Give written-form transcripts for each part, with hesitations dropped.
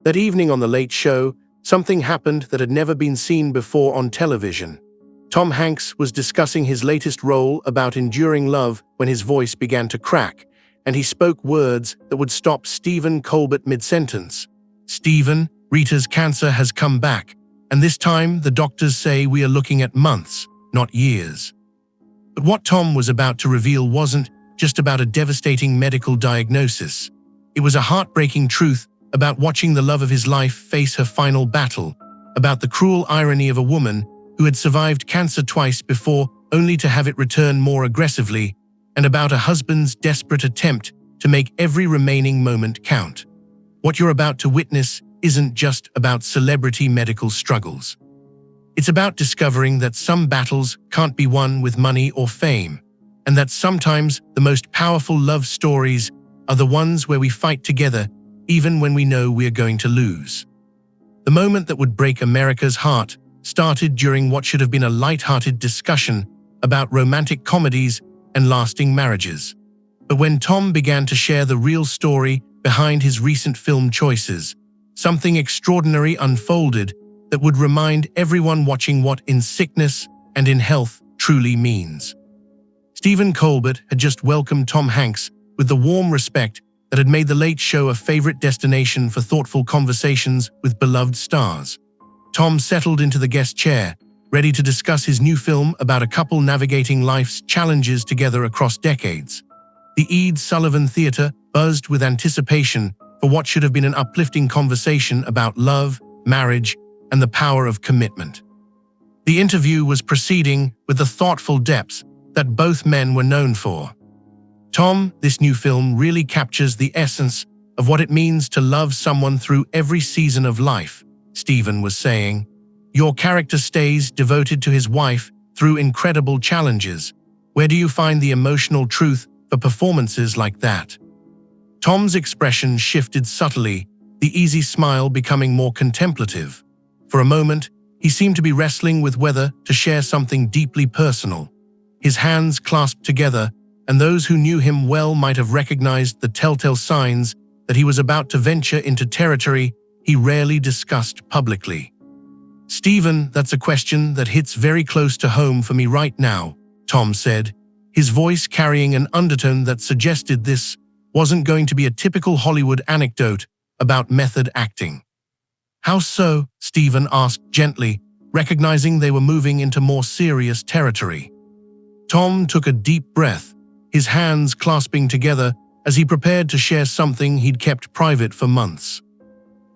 That evening on The Late Show, something happened that had never been seen before on television. Tom Hanks was discussing his latest role about enduring love when his voice began to crack, and he spoke words that would stop Stephen Colbert mid-sentence. "Stephen, Rita's cancer has come back, and this time the doctors say we are looking at months, not years." But what Tom was about to reveal wasn't just about a devastating medical diagnosis. It was a heartbreaking truth about watching the love of his life face her final battle, about the cruel irony of a woman who had survived cancer twice before only to have it return more aggressively, and about a husband's desperate attempt to make every remaining moment count. What you're about to witness isn't just about celebrity medical struggles. It's about discovering that some battles can't be won with money or fame, and that sometimes the most powerful love stories are the ones where we fight together even when we know we are going to lose. The moment that would break America's heart started during what should have been a light-hearted discussion about romantic comedies and lasting marriages. But when Tom began to share the real story behind his recent film choices, something extraordinary unfolded that would remind everyone watching what in sickness and in health truly means. Stephen Colbert had just welcomed Tom Hanks with the warm respect that had made The Late Show a favorite destination for thoughtful conversations with beloved stars. Tom settled into the guest chair, ready to discuss his new film about a couple navigating life's challenges together across decades. The Ed Sullivan Theatre buzzed with anticipation for what should have been an uplifting conversation about love, marriage, and the power of commitment. The interview was proceeding with the thoughtful depth that both men were known for. "Tom, this new film really captures the essence of what it means to love someone through every season of life," Stephen was saying. "Your character stays devoted to his wife through incredible challenges. Where do you find the emotional truth for performances like that?" Tom's expression shifted subtly, the easy smile becoming more contemplative. For a moment, he seemed to be wrestling with whether to share something deeply personal. His hands clasped together, and those who knew him well might have recognized the telltale signs that he was about to venture into territory he rarely discussed publicly. "Stephen, that's a question that hits very close to home for me right now," Tom said, his voice carrying an undertone that suggested this wasn't going to be a typical Hollywood anecdote about method acting. "How so?" Stephen asked gently, recognizing they were moving into more serious territory. Tom took a deep breath, his hands clasping together as he prepared to share something he'd kept private for months.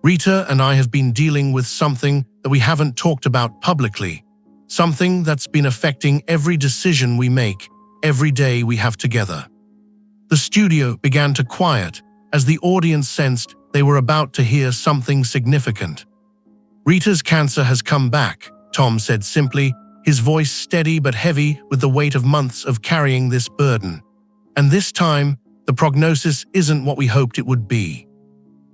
"Rita and I have been dealing with something that we haven't talked about publicly, something that's been affecting every decision we make, every day we have together." The studio began to quiet as the audience sensed they were about to hear something significant. "Rita's cancer has come back," Tom said simply, his voice steady but heavy with the weight of months of carrying this burden. "And this time, the prognosis isn't what we hoped it would be."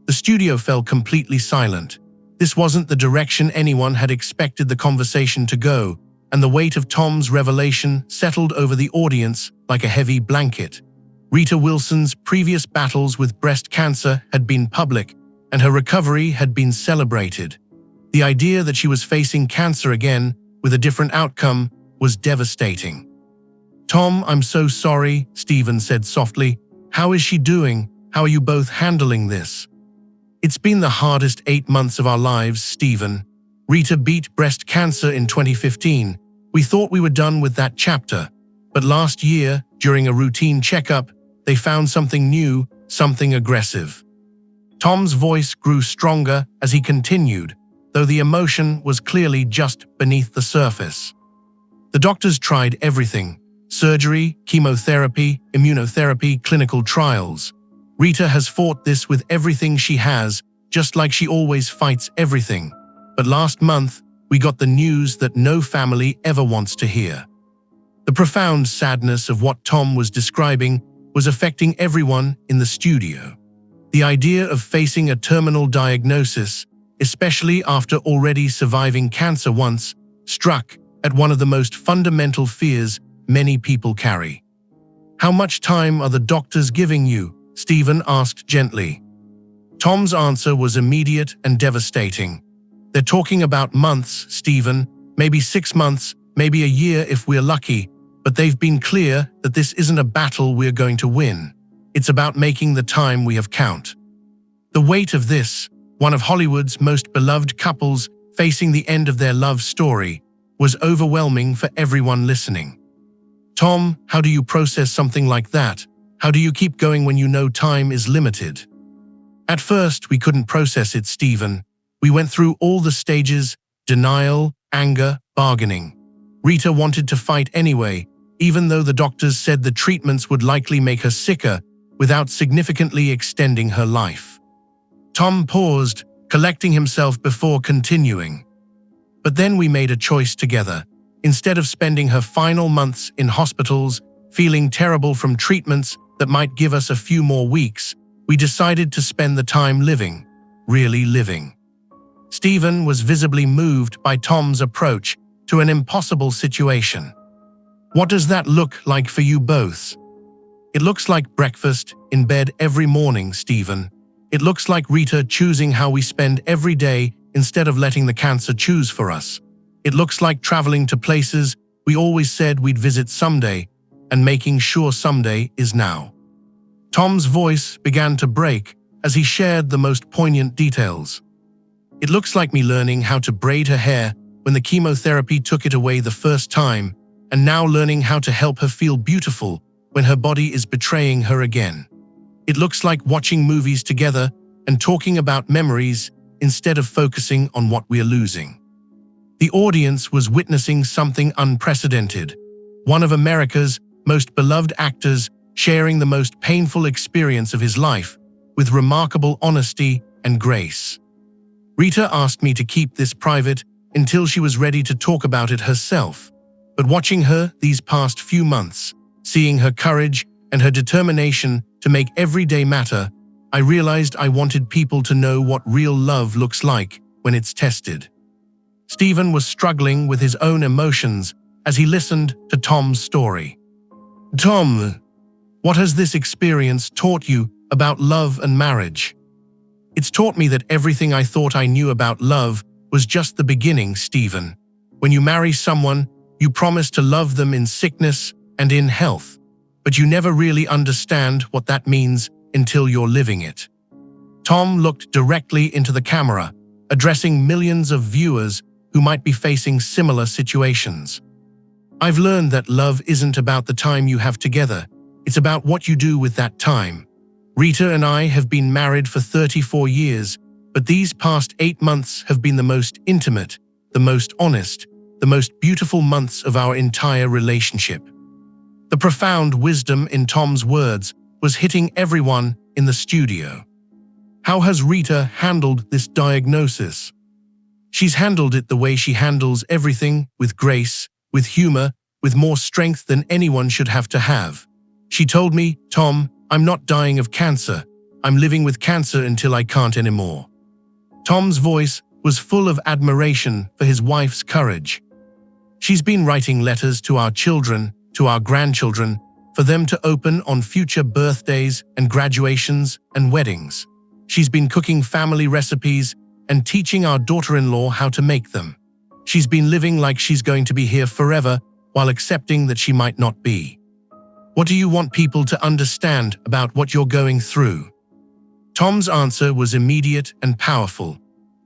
The studio fell completely silent. This wasn't the direction anyone had expected the conversation to go, and the weight of Tom's revelation settled over the audience like a heavy blanket. Rita Wilson's previous battles with breast cancer had been public, and her recovery had been celebrated. The idea that she was facing cancer again, with a different outcome, was devastating. "Tom, I'm so sorry," Stephen said softly. "How is she doing? How are you both handling this?" "It's been the hardest 8 months of our lives, Stephen. Rita beat breast cancer in 2015. We thought we were done with that chapter. But last year, during a routine checkup, they found something new, something aggressive." Tom's voice grew stronger as he continued, though the emotion was clearly just beneath the surface. "The doctors tried everything: surgery, chemotherapy, immunotherapy, clinical trials. Rita has fought this with everything she has, just like she always fights everything. But last month, we got the news that no family ever wants to hear." The profound sadness of what Tom was describing was affecting everyone in the studio. The idea of facing a terminal diagnosis, especially after already surviving cancer once, struck at one of the most fundamental fears many people carry. "How much time are the doctors giving you?" Stephen asked gently. Tom's answer was immediate and devastating. "They're talking about months, Stephen, maybe 6 months, maybe a year if we're lucky, but they've been clear that this isn't a battle we're going to win. It's about making the time we have count." The weight of this, one of Hollywood's most beloved couples facing the end of their love story, was overwhelming for everyone listening. "Tom, how do you process something like that? How do you keep going when you know time is limited?" "At first, we couldn't process it, Stephen. We went through all the stages: denial, anger, bargaining. Rita wanted to fight anyway, even though the doctors said the treatments would likely make her sicker without significantly extending her life." Tom paused, collecting himself before continuing. "But then we made a choice together. Instead of spending her final months in hospitals, feeling terrible from treatments that might give us a few more weeks, we decided to spend the time living, really living." Stephen was visibly moved by Tom's approach to an impossible situation. "What does that look like for you both?" "It looks like breakfast in bed every morning, Stephen. It looks like Rita choosing how we spend every day instead of letting the cancer choose for us. It looks like traveling to places we always said we'd visit someday and making sure someday is now." Tom's voice began to break as he shared the most poignant details. "It looks like me learning how to braid her hair when the chemotherapy took it away the first time, and now learning how to help her feel beautiful when her body is betraying her again. It looks like watching movies together and talking about memories instead of focusing on what we are losing." The audience was witnessing something unprecedented. One of America's most beloved actors sharing the most painful experience of his life with remarkable honesty and grace. "Rita asked me to keep this private until she was ready to talk about it herself. But watching her these past few months, seeing her courage and her determination to make every day matter, I realized I wanted people to know what real love looks like when it's tested." Stephen was struggling with his own emotions as he listened to Tom's story. "Tom, what has this experience taught you about love and marriage?" "It's taught me that everything I thought I knew about love was just the beginning, Stephen. When you marry someone, you promise to love them in sickness and in health, but you never really understand what that means until you're living it." Tom looked directly into the camera, addressing millions of viewers who might be facing similar situations. "I've learned that love isn't about the time you have together. It's about what you do with that time. Rita and I have been married for 34 years, but these past 8 months have been the most intimate, the most honest, the most beautiful months of our entire relationship." The profound wisdom in Tom's words was hitting everyone in the studio. How has Rita handled this diagnosis? She's handled it the way she handles everything, with grace, with humor, with more strength than anyone should have to have. She told me, "Tom, I'm not dying of cancer. I'm living with cancer until I can't anymore." Tom's voice was full of admiration for his wife's courage. "She's been writing letters to our children, to our grandchildren, for them to open on future birthdays and graduations and weddings. She's been cooking family recipes and teaching our daughter-in-law how to make them. She's been living like she's going to be here forever while accepting that she might not be. What do you want people to understand about what you're going through?" Tom's answer was immediate and powerful.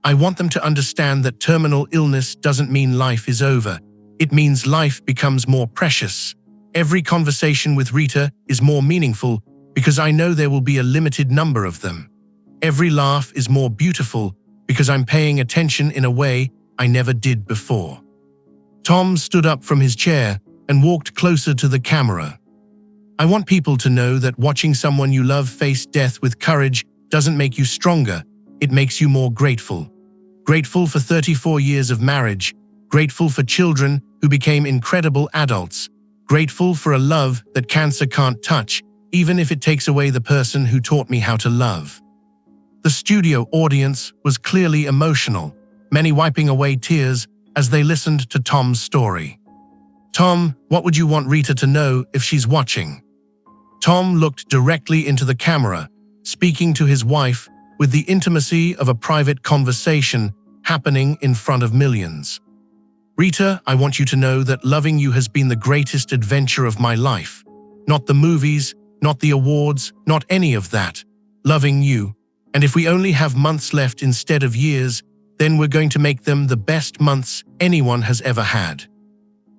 "I want them to understand that terminal illness doesn't mean life is over. It means life becomes more precious. Every conversation with Rita is more meaningful because I know there will be a limited number of them. Every laugh is more beautiful because I'm paying attention in a way I never did before." Tom stood up from his chair and walked closer to the camera. "I want people to know that watching someone you love face death with courage doesn't make you stronger, it makes you more grateful. Grateful for 34 years of marriage, grateful for children who became incredible adults, grateful for a love that cancer can't touch, even if it takes away the person who taught me how to love." The studio audience was clearly emotional, many wiping away tears as they listened to Tom's story. "Tom, what would you want Rita to know if she's watching?" Tom looked directly into the camera, speaking to his wife with the intimacy of a private conversation happening in front of millions. Rita, I want you to know that loving you has been the greatest adventure of my life. Not the movies, not the awards, not any of that. Loving you. And if we only have months left instead of years, then we're going to make them the best months anyone has ever had.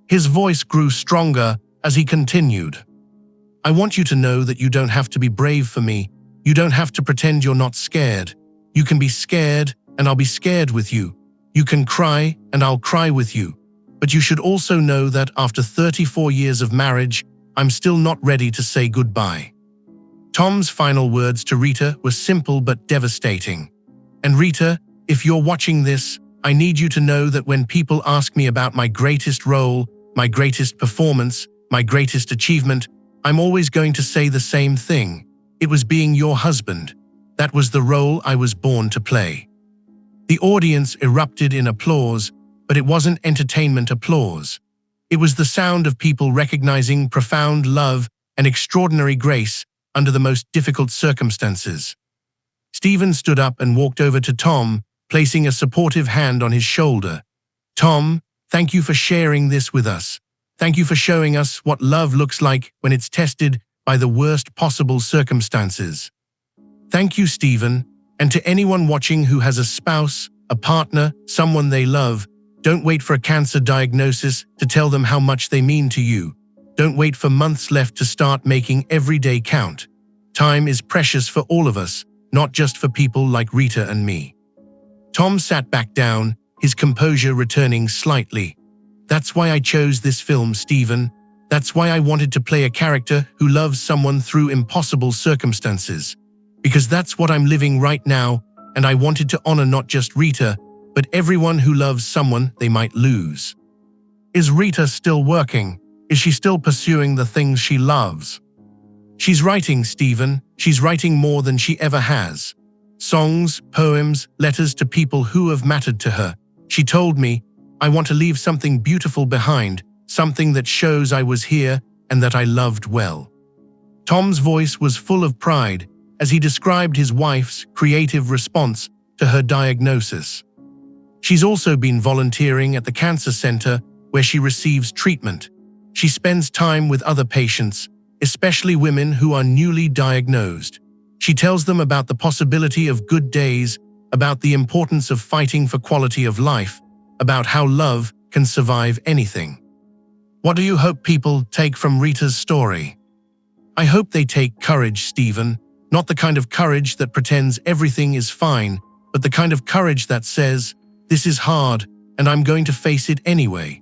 His voice grew stronger as he continued. I want you to know that you don't have to be brave for me. You don't have to pretend you're not scared. You can be scared, and I'll be scared with you. You can cry, and I'll cry with you. But you should also know that after 34 years of marriage, I'm still not ready to say goodbye. Tom's final words to Rita were simple but devastating. And Rita, if you're watching this, I need you to know that when people ask me about my greatest role, my greatest performance, my greatest achievement, I'm always going to say the same thing. It was being your husband. That was the role I was born to play. The audience erupted in applause, but it wasn't entertainment applause. It was the sound of people recognizing profound love and extraordinary grace under the most difficult circumstances. Stephen stood up and walked over to Tom, placing a supportive hand on his shoulder. Tom, thank you for sharing this with us. Thank you for showing us what love looks like when it's tested by the worst possible circumstances. Thank you, Stephen, and to anyone watching who has a spouse, a partner, someone they love, don't wait for a cancer diagnosis to tell them how much they mean to you. Don't wait for months left to start making every day count. Time is precious for all of us, not just for people like Rita and me. Tom sat back down, his composure returning slightly. That's why I chose this film, Stephen. That's why I wanted to play a character who loves someone through impossible circumstances. Because that's what I'm living right now, and I wanted to honor not just Rita, but everyone who loves someone they might lose. Is Rita still working? Is she still pursuing the things she loves? She's writing, Stephen. She's writing more than she ever has. Songs, poems, letters to people who have mattered to her. She told me, I want to leave something beautiful behind, something that shows I was here and that I loved well. Tom's voice was full of pride as he described his wife's creative response to her diagnosis. She's also been volunteering at the cancer center where she receives treatment. She spends time with other patients, especially women who are newly diagnosed. She tells them about the possibility of good days, about the importance of fighting for quality of life, about how love can survive anything. What do you hope people take from Rita's story? I hope they take courage, Stephen, not the kind of courage that pretends everything is fine, but the kind of courage that says, this is hard, and I'm going to face it anyway.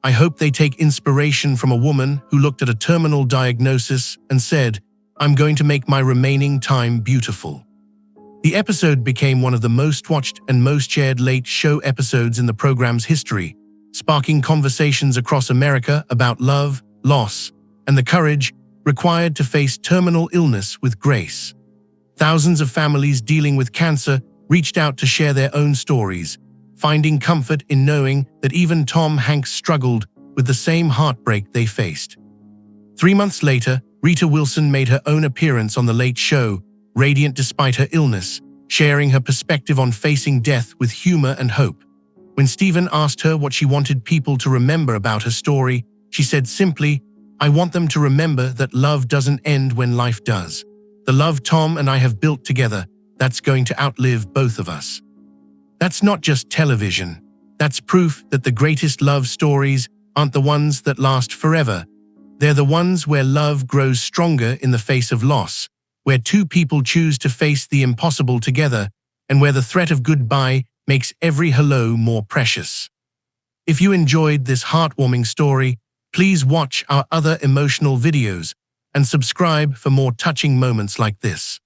I hope they take inspiration from a woman who looked at a terminal diagnosis and said, I'm going to make my remaining time beautiful. The episode became one of the most watched and most shared late show episodes in the program's history, sparking conversations across America about love, loss, and the courage required to face terminal illness with grace. Thousands of families dealing with cancer reached out to share their own stories, finding comfort in knowing that even Tom Hanks struggled with the same heartbreak they faced. 3 months later, Rita Wilson made her own appearance on The Late Show, radiant despite her illness, sharing her perspective on facing death with humor and hope. When Stephen asked her what she wanted people to remember about her story, she said simply, I want them to remember that love doesn't end when life does. The love Tom and I have built together, that's going to outlive both of us. That's not just television. That's proof that the greatest love stories aren't the ones that last forever. They're the ones where love grows stronger in the face of loss, where two people choose to face the impossible together, and where the threat of goodbye makes every hello more precious. If you enjoyed this heartwarming story, please watch our other emotional videos and subscribe for more touching moments like this.